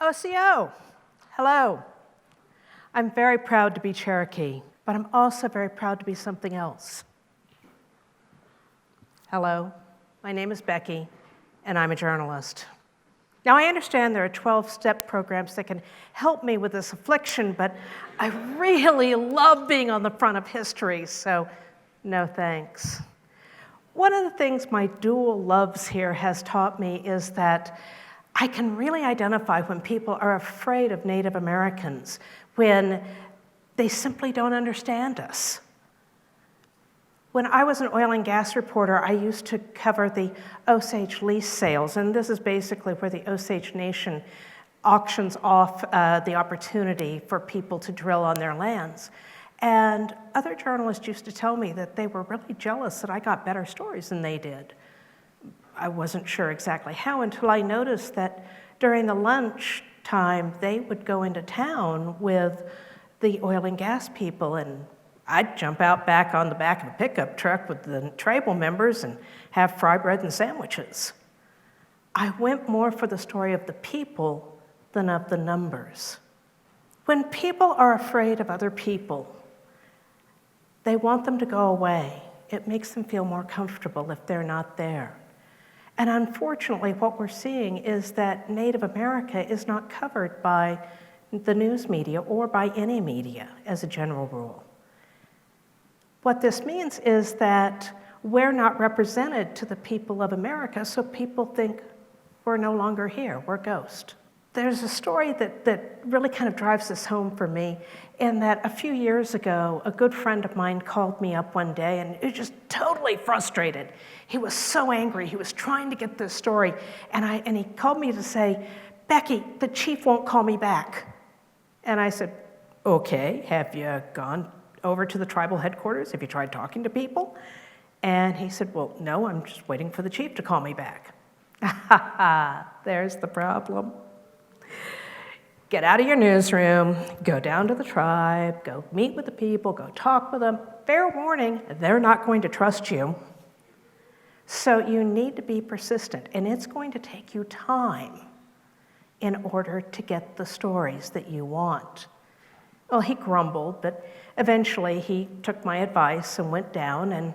OCO, hello. I'm very proud to be Cherokee, but I'm also very proud to be something else. Hello, my name is Becky, and I'm a journalist. Now, I understand there are 12-step programs that can help me with this affliction, but I really love being on the front of history, so no thanks. One of the things my dual loves here has taught me is that I can really identify when people are afraid of Native Americans, when they simply don't understand us. When I was an oil and gas reporter, I used to cover the Osage lease sales, and this is basically where the Osage Nation auctions off the opportunity for people to drill on their lands. And other journalists used to tell me that they were really jealous that I got better stories than they did. I wasn't sure exactly how until I noticed that during the lunch time, they would go into town with the oil and gas people, and I'd jump out back on the back of a pickup truck with the tribal members and have fry bread and sandwiches. I went more for the story of the people than of the numbers. When people are afraid of other people, they want them to go away. It makes them feel more comfortable if they're not there. And unfortunately, what we're seeing is that Native America is not covered by the news media or by any media as a general rule. What this means is that we're not represented to the people of America, so people think we're no longer here, we're ghosts. There's a story that really kind of drives this home for me, in that a few years ago, a good friend of mine called me up one day and he was just totally frustrated. He was so angry, he was trying to get this story, and he called me to say, "Becky, the chief won't call me back." And I said, "Okay, have you gone over to the tribal headquarters? Have you tried talking to people?" And he said, "Well, no, I'm just waiting for the chief to call me back." There's the problem. Get out of your newsroom, go down to the tribe, go meet with the people, go talk with them. Fair warning, they're not going to trust you. So you need to be persistent, and it's going to take you time in order to get the stories that you want. Well, he grumbled, but eventually he took my advice and went down, and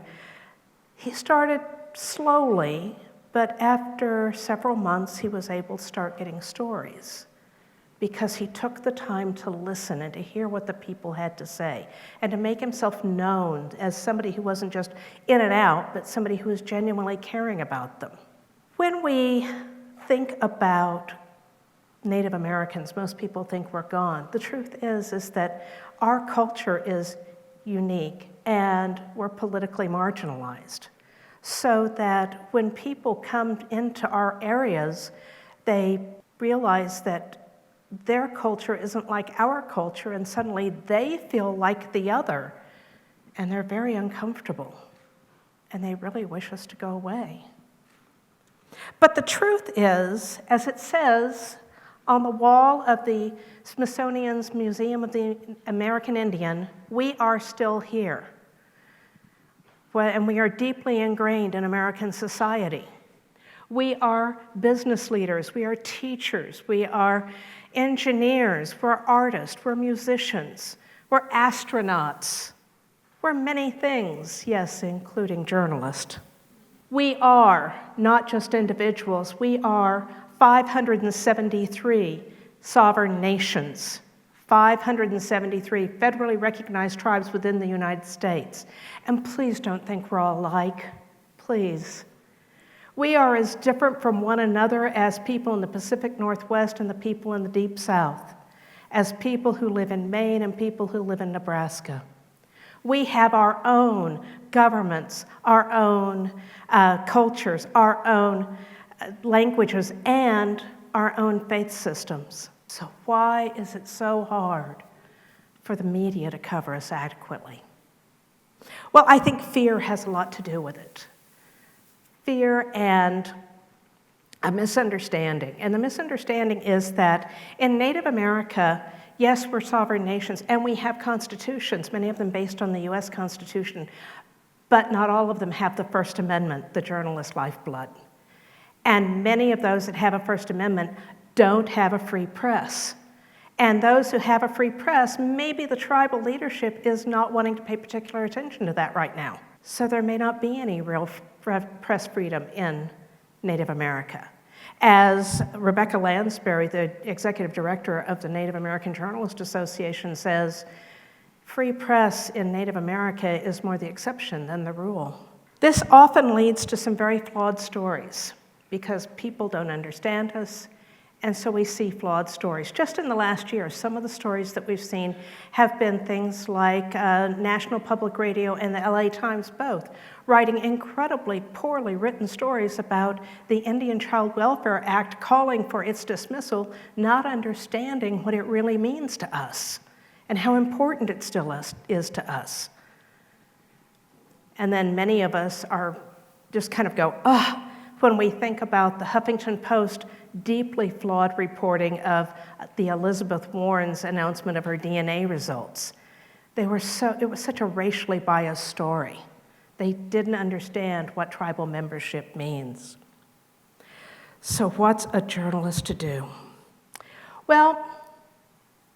he started slowly, but after several months he was able to start getting stories, because he took the time to listen and to hear what the people had to say and to make himself known as somebody who wasn't just in and out, but somebody who was genuinely caring about them. When we think about Native Americans, most people think we're gone. The truth is that our culture is unique and we're politically marginalized, so that when people come into our areas, they realize that their culture isn't like our culture, and suddenly they feel like the other, and they're very uncomfortable, and they really wish us to go away. But the truth is, as it says on the wall of the Smithsonian's Museum of the American Indian, we are still here, and we are deeply ingrained in American society. We are business leaders, we are teachers, we are engineers, we're artists, we're musicians, we're astronauts, we're many things, yes, including journalists. We are not just individuals, we are 573 sovereign nations, 573 federally recognized tribes within the United States. And please don't think we're all alike, please. We are as different from one another as people in the Pacific Northwest and the people in the Deep South, as people who live in Maine and people who live in Nebraska. We have our own governments, our own cultures, our own languages, and our own faith systems. So why is it so hard for the media to cover us adequately? Well, I think fear has a lot to do with it. Fear and a misunderstanding. And the misunderstanding is that in Native America, yes, we're sovereign nations, and we have constitutions, many of them based on the US Constitution, but not all of them have the First Amendment, the journalist's lifeblood. And many of those that have a First Amendment don't have a free press. And those who have a free press, maybe the tribal leadership is not wanting to pay particular attention to that right now. So there may not be any real press freedom in Native America. As Rebecca Lansbury, the executive director of the Native American Journalist Association, says, free press in Native America is more the exception than the rule. This often leads to some very flawed stories because people don't understand us, and so we see flawed stories. Just in the last year, some of the stories that we've seen have been things like National Public Radio and the LA Times both writing incredibly poorly written stories about the Indian Child Welfare Act calling for its dismissal, not understanding what it really means to us and how important it still is to us. And then many of us are just kind of go, oh, when we think about the Huffington Post deeply flawed reporting of the Elizabeth Warren's announcement of her DNA results. It was such a racially biased story. They didn't understand what tribal membership means. So what's a journalist to do? Well,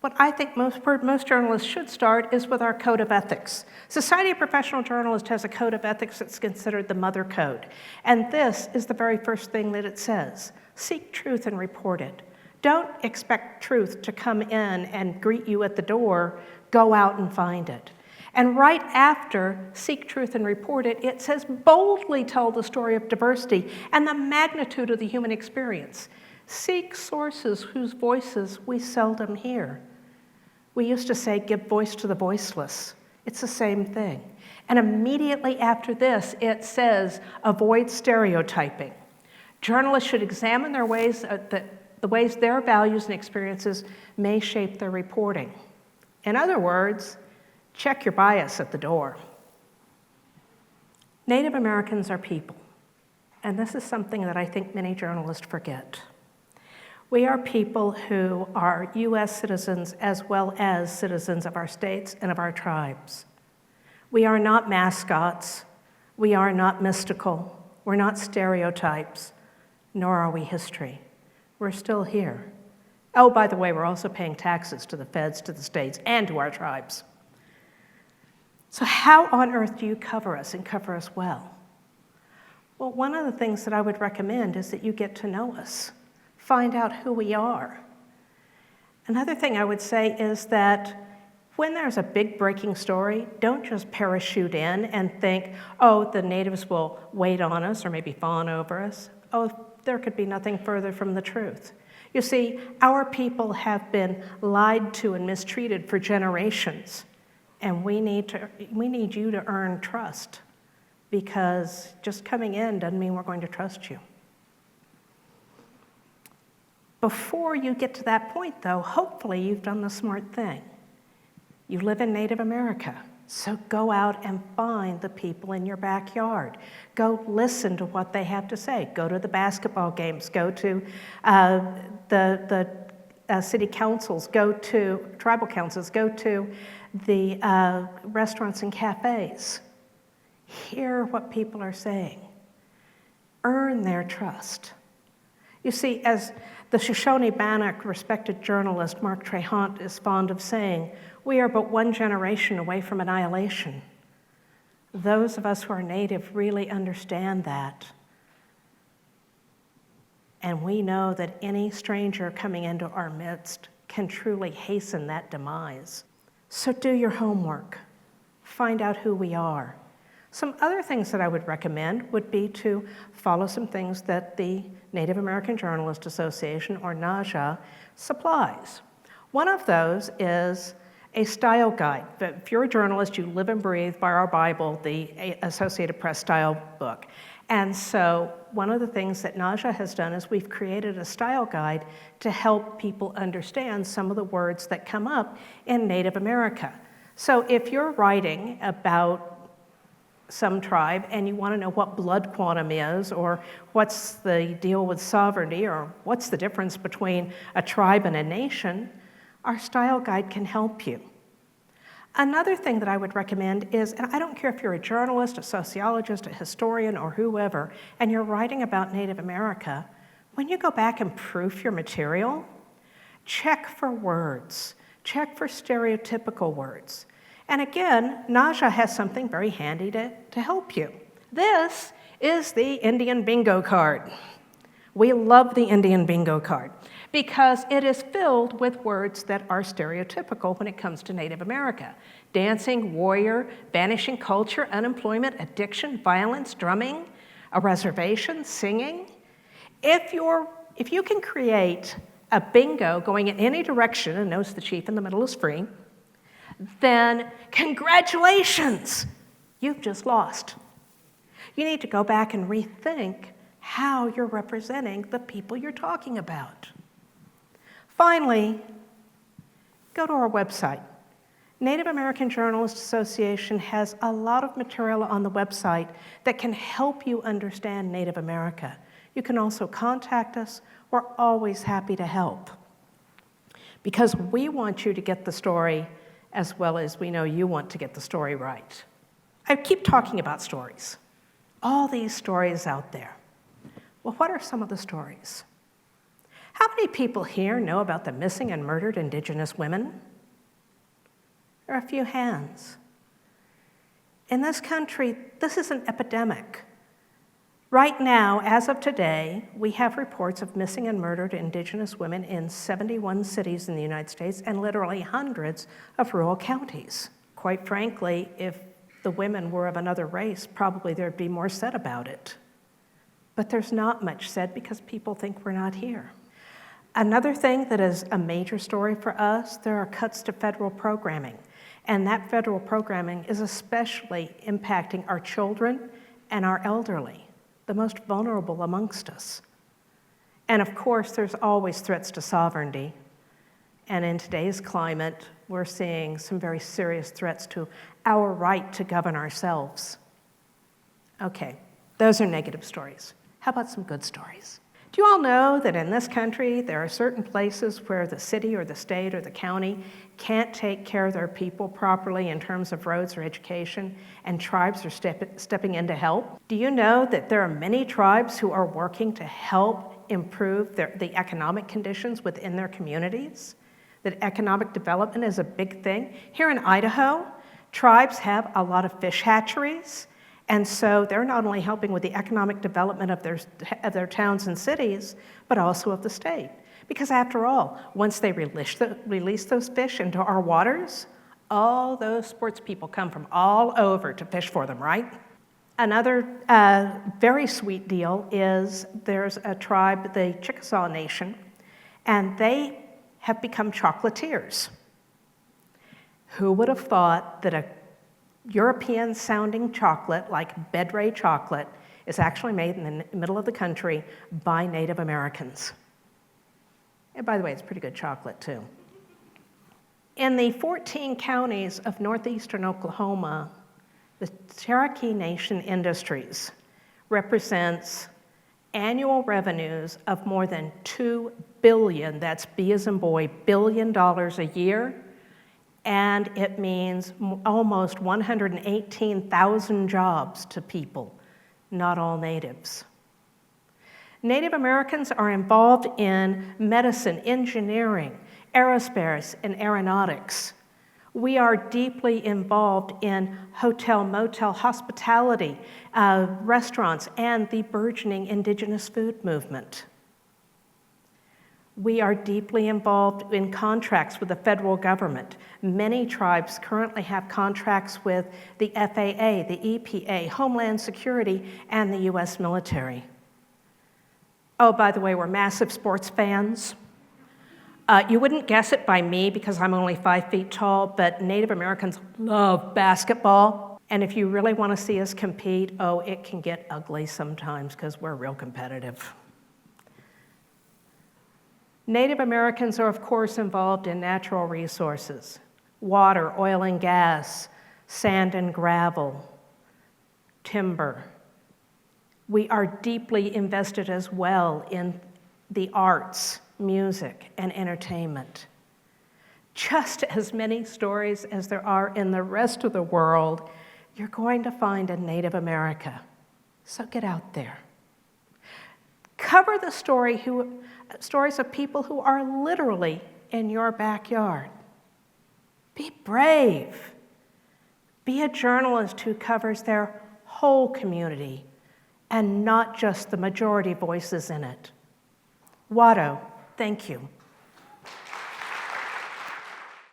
what I think most journalists should start is with our code of ethics. Society of Professional Journalists has a code of ethics that's considered the mother code. And this is the very first thing that it says. Seek truth and report it. Don't expect truth to come in and greet you at the door. Go out and find it. And right after seek truth and report it, it says boldly tell the story of diversity and the magnitude of the human experience. Seek sources whose voices we seldom hear. We used to say, give voice to the voiceless. It's the same thing. And immediately after this, it says, avoid stereotyping. Journalists should examine the ways their values and experiences may shape their reporting. In other words, check your bias at the door. Native Americans are people, and this is something that I think many journalists forget. We are people who are U.S. citizens as well as citizens of our states and of our tribes. We are not mascots. We are not mystical. We're not stereotypes, nor are we history. We're still here. Oh, by the way, we're also paying taxes to the feds, to the states, and to our tribes. So how on earth do you cover us and cover us well? Well, one of the things that I would recommend is that you get to know us. Find out who we are. Another thing I would say is that when there's a big breaking story, don't just parachute in and think, oh, the natives will wait on us or maybe fawn over us. Oh, there could be nothing further from the truth. You see, our people have been lied to and mistreated for generations, and we need you to earn trust, because just coming in doesn't mean we're going to trust you. Before you get to that point, though, hopefully you've done the smart thing. You live in Native America, so go out and find the people in your backyard. Go listen to what they have to say. Go to the basketball games. Go to the city councils. Go to tribal councils. Go to the restaurants and cafes. Hear what people are saying. Earn their trust. You see, as the Shoshone-Bannock respected journalist Mark Trahant is fond of saying, we are but one generation away from annihilation. Those of us who are Native really understand that. And we know that any stranger coming into our midst can truly hasten that demise. So do your homework. Find out who we are. Some other things that I would recommend would be to follow some things that the Native American Journalist Association, or NAJA, supplies. One of those is a style guide. If you're a journalist, you live and breathe by our Bible, the Associated Press style book. And so one of the things that NAJA has done is we've created a style guide to help people understand some of the words that come up in Native America. So if you're writing about some tribe and you want to know what blood quantum is, or what's the deal with sovereignty, or what's the difference between a tribe and a nation, our style guide can help you. Another thing that I would recommend is, and I don't care if you're a journalist, a sociologist, a historian, or whoever, and you're writing about Native America, when you go back and proof your material, check for words. Check for stereotypical words. And again, Naja has something very handy to help you. This is the Indian bingo card. We love the Indian bingo card because it is filled with words that are stereotypical when it comes to Native America. Dancing, warrior, vanishing culture, unemployment, addiction, violence, drumming, a reservation, singing. If you can create a bingo going in any direction, and notice the chief in the middle is free, then congratulations, you've just lost. You need to go back and rethink how you're representing the people you're talking about. Finally, go to our website. Native American Journalists Association has a lot of material on the website that can help you understand Native America. You can also contact us. We're always happy to help because we want you to get the story as well as we know you want to get the story right. I keep talking about stories. All these stories out there. Well, what are some of the stories? How many people here know about the missing and murdered Indigenous women? There are a few hands. In this country, this is an epidemic. Right now, as of today, we have reports of missing and murdered Indigenous women in 71 cities in the United States and literally hundreds of rural counties. Quite frankly, if the women were of another race, probably there'd be more said about it. But there's not much said because people think we're not here. Another thing that is a major story for us, there are cuts to federal programming. And that federal programming is especially impacting our children and our elderly, the most vulnerable amongst us. And of course, there's always threats to sovereignty. And in today's climate, we're seeing some very serious threats to our right to govern ourselves. Okay, those are negative stories. How about some good stories? Do you all know that in this country, there are certain places where the city or the state or the county can't take care of their people properly in terms of roads or education, and tribes are stepping in to help? Do you know that there are many tribes who are working to help improve the economic conditions within their communities? That economic development is a big thing. Here in Idaho, tribes have a lot of fish hatcheries, and so they're not only helping with the economic development of their towns and cities, but also of the state. Because after all, once they release those fish into our waters, all those sports people come from all over to fish for them, right? Another very sweet deal is there's a tribe, the Chickasaw Nation, and they have become chocolatiers. Who would have thought that a European-sounding chocolate, like Bedray chocolate, is actually made in the middle of the country by Native Americans? And by the way, it's pretty good chocolate, too. In the 14 counties of northeastern Oklahoma, the Cherokee Nation Industries represents annual revenues of more than $2 billion, that's B as in boy, $billion a year, and it means almost 118,000 jobs to people, not all natives. Native Americans are involved in medicine, engineering, aerospace, and aeronautics. We are deeply involved in hotel, motel, hospitality, restaurants, and the burgeoning indigenous food movement. We are deeply involved in contracts with the federal government. Many tribes currently have contracts with the FAA, the EPA, Homeland Security, and the US military. Oh, by the way, we're massive sports fans. You wouldn't guess it by me because I'm only 5 feet tall, but Native Americans love basketball. And if you really want to see us compete, oh, it can get ugly sometimes because we're real competitive. Native Americans are, of course, involved in natural resources: water, oil and gas, sand and gravel, timber. We are deeply invested as well in the arts, music, and entertainment. Just as many stories as there are in the rest of the world, you're going to find in Native America. So get out there. Cover the stories of people who are literally in your backyard. Be brave. Be a journalist who covers their whole community and not just the majority voices in it. Watto, thank you.